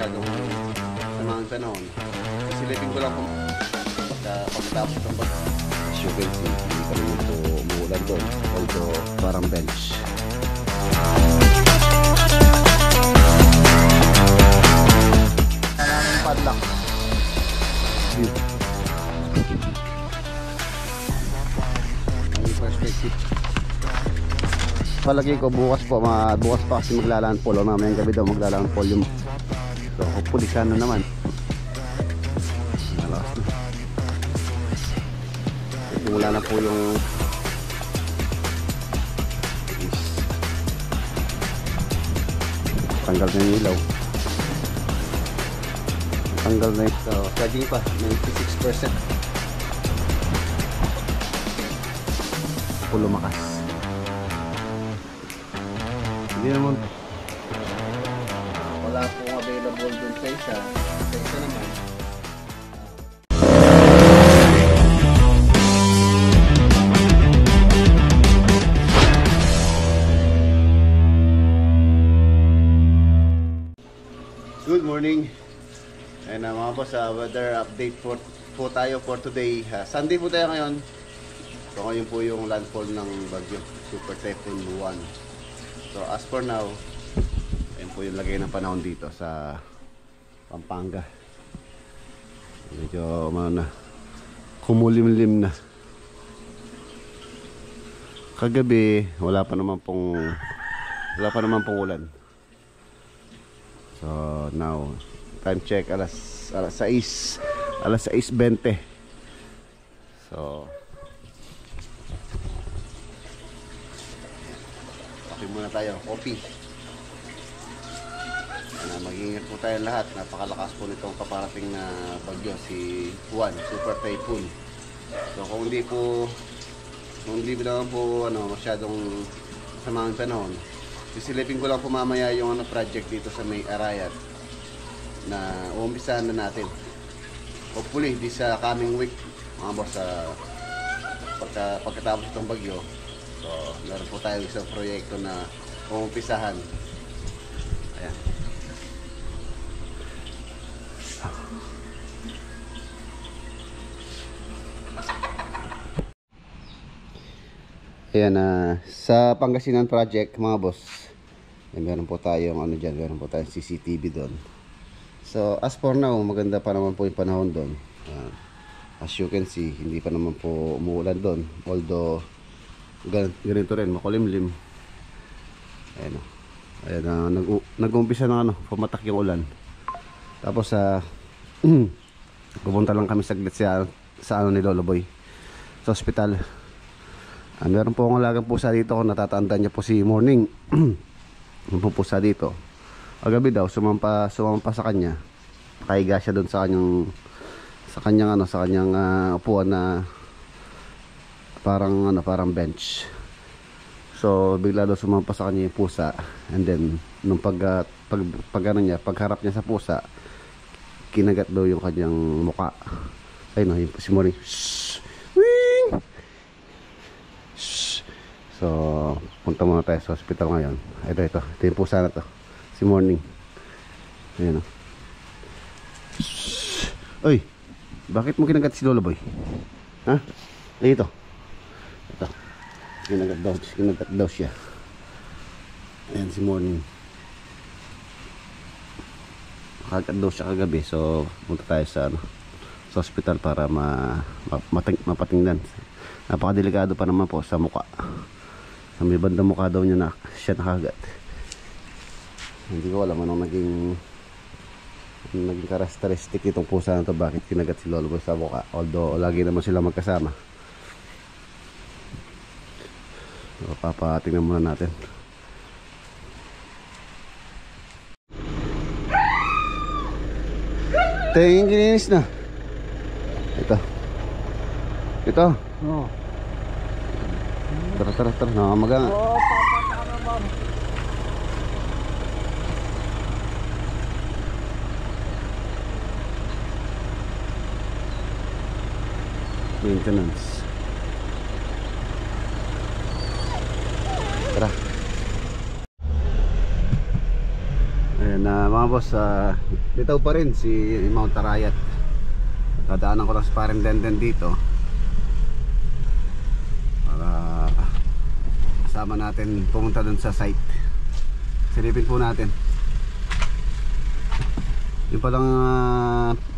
masyadong samang panahon. Silipin ko lang kung pagkatapos ng pag. As you can see, hindi pa naman po umuulan doon. Although parang bench. Padlock. Perspective. Palagi ko bukas pa kasi maglalandfall o namayang gabi daw maglalandfall yung, so hopefully sana naman malakas na. Simula na po yung tanggal na yung ilaw, tanggal na ito, charging pa 96%. Ako lumakas. Hindi naman wala pong available dun sa isa. Sa isa naman good morning. And mga boss, weather update po tayo for today. Sunday po tayo ngayon. So ngayon po yung landfall ng bagyo Super Typhoon 1. So as for now, ayun po yung lagay ng panahon dito sa Pampanga. Medyo kumulimlim na. Kagabi wala pa naman pong ulan. So now time check alas 6:20. So muna tayo, coffee. Mag-iingat po tayo lahat. Napakalakas po nitong paparating na bagyo, si Juan, Super Typhoon. So kung hindi naman po masyadong samang panahon, sisilipin ko lang po mamaya yung project dito sa may Arayat na uumpisahan na natin. Hopefully di sa coming week mga boss, pagkatapos itong bagyo. So, meron po tayo isang proyekto na umpisahan. Ayan. Ayan, sa Pangasinan project, mga boss, meron po tayong meron po tayong CCTV doon. So, as for now, maganda pa naman po yung panahon doon. As you can see, hindi pa naman po umuulan doon. Although ganito rin, makulimlim. Ayan o. Nag-uumpisa ng pumatak yung ulan. Tapos pupunta lang kami saglit sa ni Lolo Boy, sa ospital. Meron po akong alagang pusa dito. Kung natatandaan niya po si Morning. Yung po pusa dito. Agabi daw sumampa sa kanya. Nakahiga siya doon sa kanyang upuan na parang bench. So bigla daw sumampa sa kanya yung pusa, and then nung pagharap niya sa pusa, kinagat daw yung kanyang muka. Ayun yung si Morning. Shhh! Wing! Shhh! So punta muna tayo sa hospital ngayon. Ito yung pusa na to, si Morning. Ayun o. Shhh! Oy! Bakit mo kinagat si Lolo Boy? Ha? Ito. Kinagat daw siya. Ayan si Morning. Kakagat daw siya kagabi. So punta tayo sa hospital para mapatingnan. Napakadelikado pa naman po sa mukha. Sa may bandang mukha daw niya na siya nakagat. Hindi ko alam anong naging characteristic itong pusa na to, bakit kinagat si Lolo Boy sa mukha. Although lagi naman sila magkasama. So, papatingnan muna natin. Ito yung gininis na. Ito. Oo. Tara. Nakamaga nga. Oo, papatara. Maintenance. Tara. Ayan na mga boss, bitaw pa rin si Mount Arayat. Dadaanan ko lang sa parang Denden dito para kasama natin pumunta dun sa site. Silipin po natin yung palang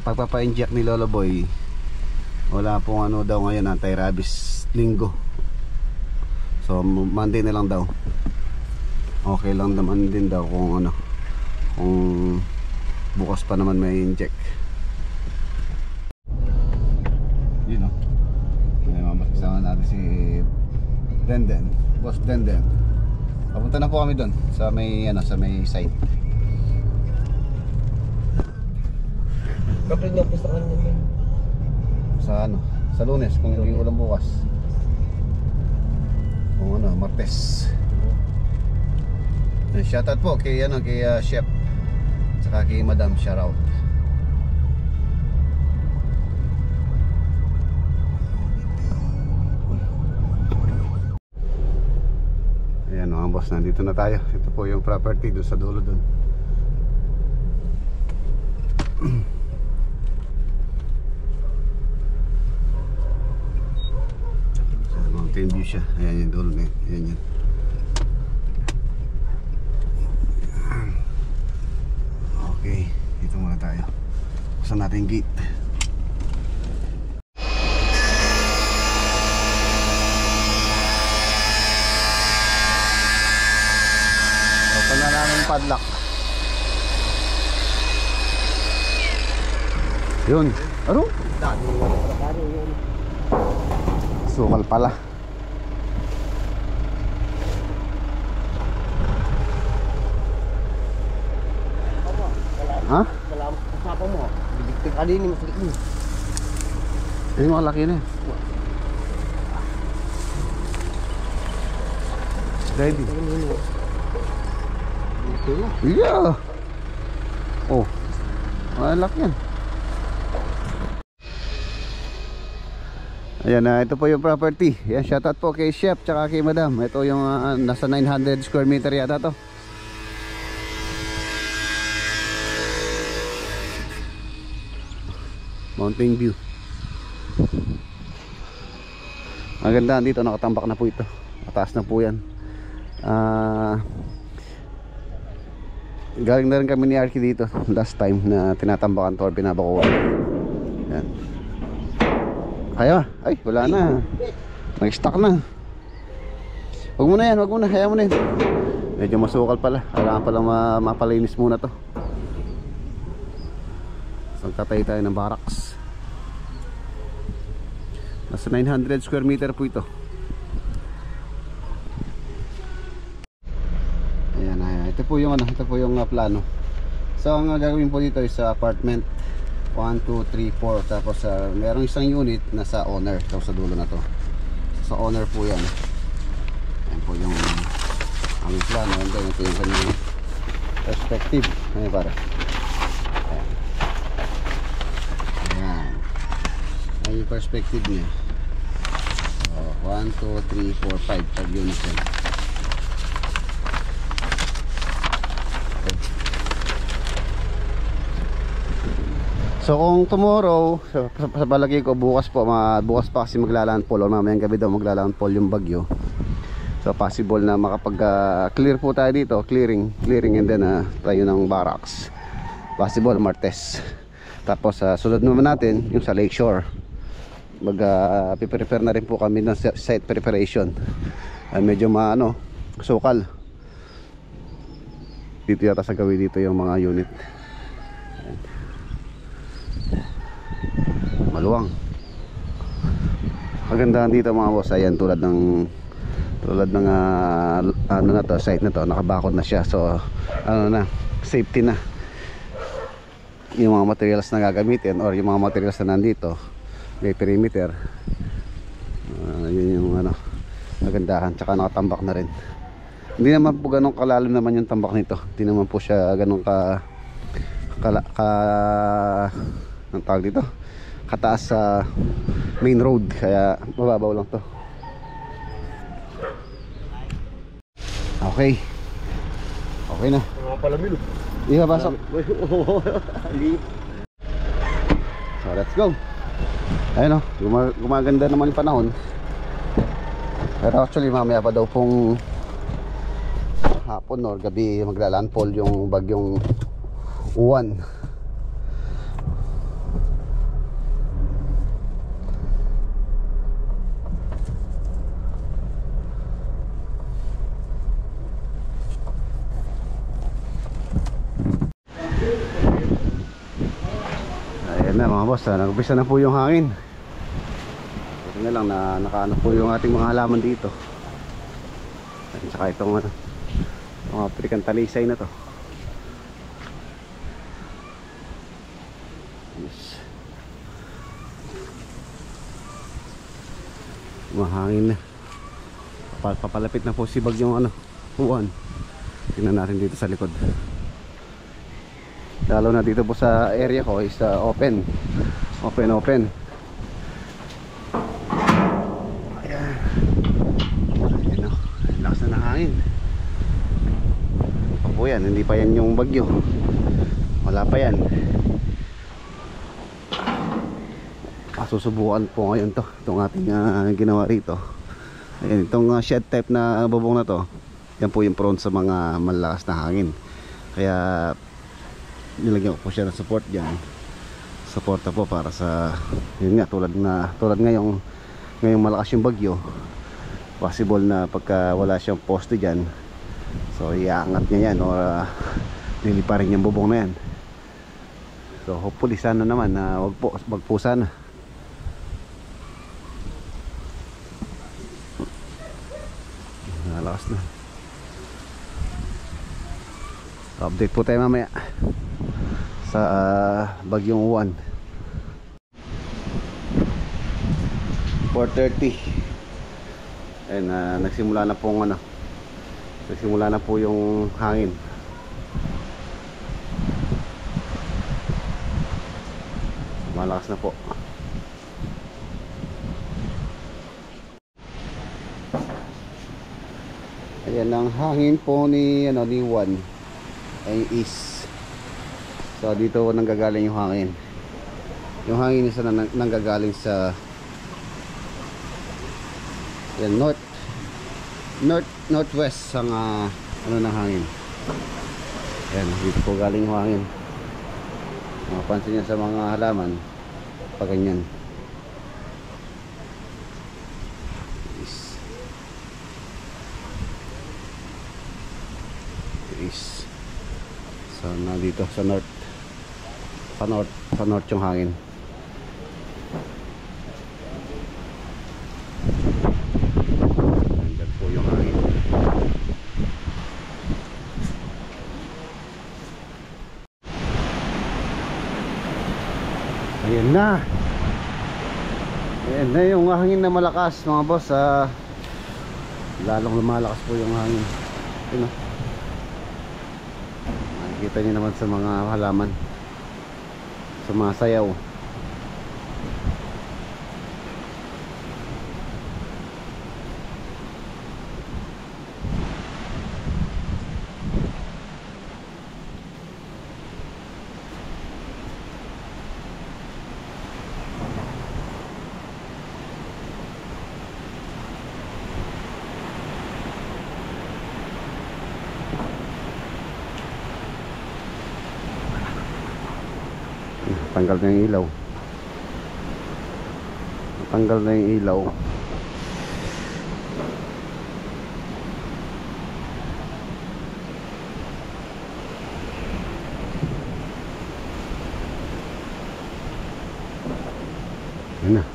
pagpapa-inject ni Lolo Boy. Wala pong ano daw ngayon, anti-rabies linggo. So Monday na lang daw. Okay lang naman din daw kung ano, kung bukas pa naman may inject. Yun o. Kasama natin si Denden, Boss Denden. Papunta na po kami doon sa may ano, sa may site. Kapag napustakan namin. Sa ano, sa Lunes kung hindi ulam bukas. Kung ano, Martes. Shoutout po kay ano, kay Chef saka kay Madam, shoutout. Ayan mga boss, nandito na tayo. Ito po yung property doon sa dulo doon. Mountain view siya. Ayan yung dulo na yun. Ayan yun. Okay, dito muna tayo. Buksan natin yung gate. Open na namin yung padlock. Yun. Ano? Sukal pala. Ha? Wala kasapa mo. Bibigtik ka din, mas likod. Yung mga laki na eh. Ready? Dito na. Yeah. Oh. Malak yan. Ayan na, ito po yung property. Yan, shoutout po kay Chef tsaka kay Madam. Ito yung nasa 900 square meter yata to. Mountain view. Ang ganda dito, nakatambak na po ito. Mataas na po yan. Galing na rin kami ni Arky dito last time na tinatambakan to or pinabakuan. Yan. Kaya, ay wala na. Nag-stuck na. Huwag mo na yan, huwag mo na, kaya mo na yan. Medyo masukal pala. Kailangan palang mapalinis muna to. So tatay tayo ng barracks. Nasa 900 square meter po ito. Ayan, ayan. Ito po yung ano, ito po yung plano. So ang gagawin po dito is apartment 1, 2, 3, 4. Tapos merong isang unit na sa owner. Ito sa dulo na to. So, sa owner po yan. Ayan po yung aming plano. And then ito yung kanyang perspective. Ayan para. Ayan. Ayan. Ayan yung perspective niya. So 1, 2, 3, 4, 5. 5 units yan. So kung tomorrow, sa palagi ko bukas po, bukas pa kasi maglalandfall o mamayang gabi daw maglalandfall yung bagyo. So possible na makapag-clear po tayo dito, clearing and then tayo ng barracks. Possible Martes. Tapos sunod naman natin yung sa Lakeshore. Prepare na rin po kami ng site preparation. Medyo sukal. Dito yata sa gawin dito yung mga unit. Maluwang. Kagandahan dito mga boss, ayan tulad ng ano na to, site na to, nakabakod na siya. So ano na, safety na. Yung mga materials na gagamitin or yung mga materials na nandito, may perimeter. Yun yung ano, kagandahan, tsaka nakatambak na rin. Hindi naman po ganun kalalim naman yung tambak nito. Hindi naman po siya ganun ang tawag dito, kataas sa main road, kaya mababaw lang to. Okay na. palamil. Di ba pasok? So let's go. Ayun o, gumaganda naman yung panahon. Pero actually mamaya pa daw pong hapon or gabi maglalandfall yung bagyong Uwan. Ayan na mga boss, nag-umpisa na po yung hangin. Ito na lang na nakaano po yung ating mga halaman dito. At saka itong mga African talisay na to. Yes. Mahangin na. Papalapit na po si bagyong Uwan. Tingnan natin dito sa likod. Lalo na dito po sa area ko is open. Open. Ayan. Ayan o. Lakas na ng hangin. Pa po yan. Hindi pa yan yung bagyo. Wala pa yan. Susubukan po ngayon to. Itong ating ginawa rito. Ayan, itong shed type na bubong na to. Yan po yung prone sa mga malakas na hangin. Kaya nilagyan ko po siya ng support dyan. Suporta po para sa yun nga, tulad ngayong malakas yung bagyo, possible na pagka wala siyang poste dyan, so iaangat niya yan or lilipa rin yung bubong na yan. So hopefully sana naman na wag po sana. Nalakas na. Update po tayo mamaya sa bagyong Uwan. 4:30 and nagsimula na po yung hangin. Malakas na po. Ayan ang hangin po ni Uwan ay east. So dito nanggagaling yung hangin. Yung hangin isa nanggagaling sa yan, northwest ang ng hangin. Ayan, dito po galing yung hangin. Mapapansin niyo sa mga halaman pag ganyan. East. So nandito sa north yung hangin. Nandiyan po yung hangin. Ayan na yung hangin na malakas mga boss. Lalong lumalakas po yung hangin. Makikita niyo naman sa mga halaman, sumasayaw. Tanggal na yung ilaw. Tanggal na yung ilaw.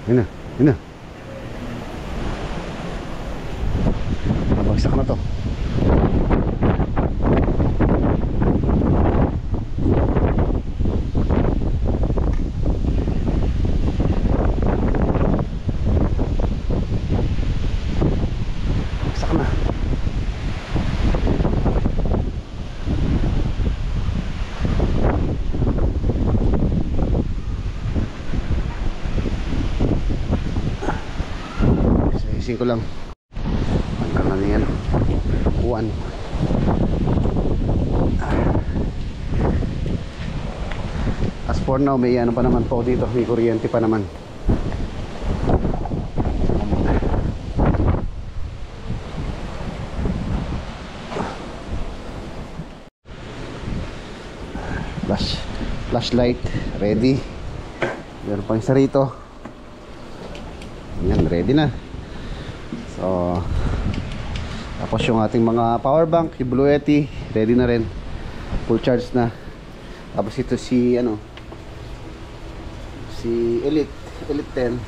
Yun na. Nabagsak na to. Isin ko lang. Tanggal na yan. Uwan. for now may ano pa naman po dito, may kuryente pa naman. Flashlight ready. Meron pang isa rito. Yan, ready na. So tapos yung ating mga power bank, yung Blue Yeti, ready na rin, full charge na. Tapos ito si si Elite 10.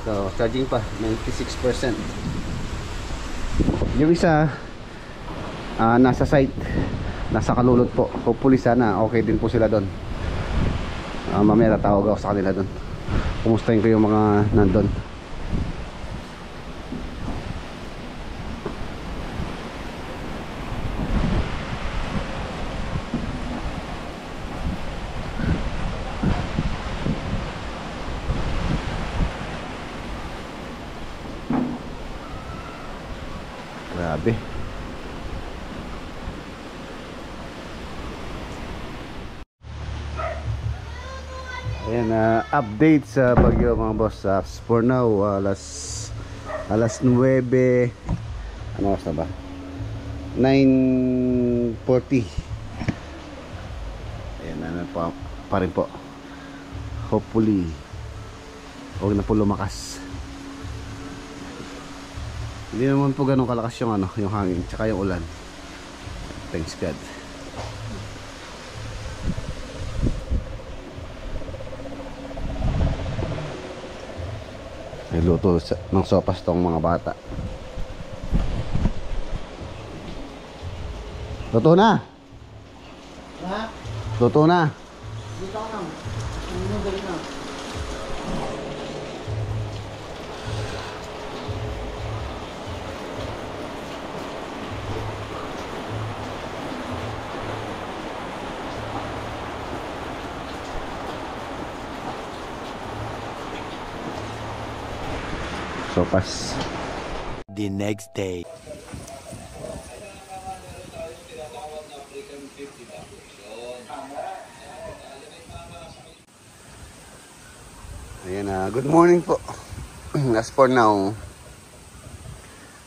So charging pa 96%. Yung isa nasa site, nasa Kalulot po. Hopefully sana okay din po sila doon. Mamaya tatawag ako sa kanila doon, kumustahin ko yung mga nandun. Grabe. Ayan, update sa bagyo mga boss. For now, alas 9. Ano oras na ba? 9:40. Ayan, ano pa rin po. Hopefully huwag na po lumakas. Hindi naman po ganun kalakas yung yung hangin tsaka yung ulan. Thanks God. Luto ng sopas tong mga bata. Luto na. Ha? Luto na. Dito ka lang. Ano ba na? Sopas. The next day. Ayan, good morning po. As for now,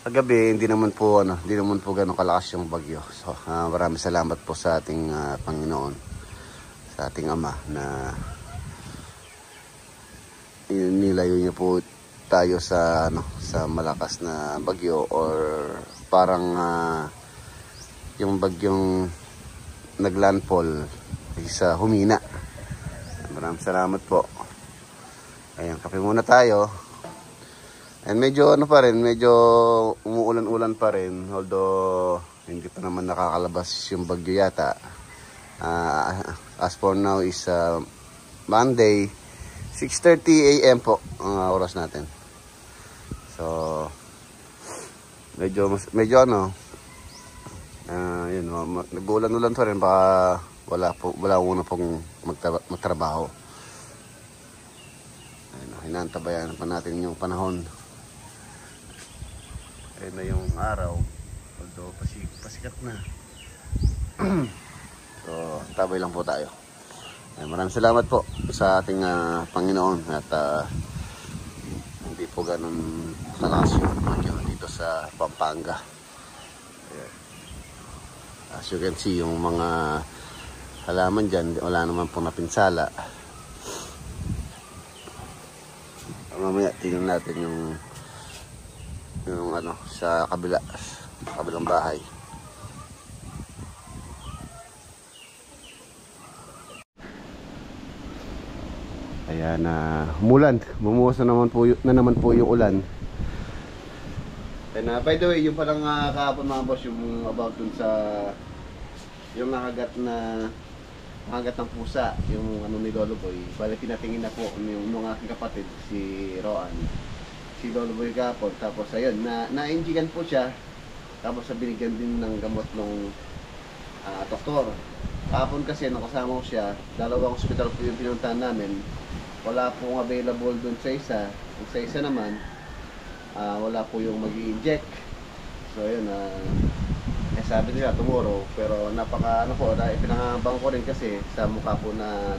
kagabi hindi naman po gano'ng kalakas yung bagyo. So, maraming salamat po sa ating Panginoon, sa ating Ama na nilayo niya po tayo sa sa malakas na bagyo, or parang yung bagyong naglandfall is humina. Maraming salamat po. Ayan, kape muna tayo. And medyo pa rin, medyo umuulan-ulan pa rin, although hindi pa naman nakakalabas yung bagyo yata. As for now is Monday, 6:30 AM po ang oras natin. So medyo yun, nag-ulan-ulan pa rin, baka wala muna pong magtrabaho. Ayun, hinantabayan pa natin yung panahon. Ayun na yung araw, although pasikat na. So tabay lang po tayo. Maraming salamat po sa ating Panginoon at hindi po ganun kalakas yung bagyo dito sa Pampanga. Ayan. As you can see, yung mga halaman dyan, wala naman po napinsala. Mamaya tingnan natin yung sa kabilang bahay. Ayan, umulan. Bumuhos na naman po yung ulan. And by the way, yung palang kahapon mga boss, yung about dun sa yung nakagat ng pusa, yung ni Lolo Boy. Bale, pinatingin na po yung aking kapatid, si Roan, si Lolo Boy kahapon. Tapos ayun, na-injigan po siya. Tapos binigyan din ng gamot ng doktor. Kahapon kasi nakasama ko siya, dalawang hospital po yung pinuntahan namin. Wala pong available dun sa isa. Sa isa naman, wala po yung mag-i-inject. So yun, sabi nila tomorrow, pero napaka pinangabang ko rin kasi sa mukha po na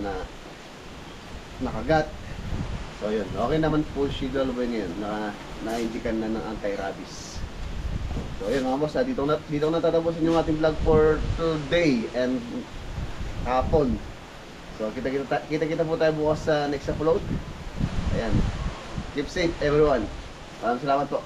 nakagat. So yun, okay naman po si Dolboy ngayon, na-indikan na ng anti-rabies. So yun mga boss, dito na natatapusin yung ating vlog for today and hapon. So kita po tayo bukas sa next upload. Ayan, keep safe everyone. Maraming salamat po.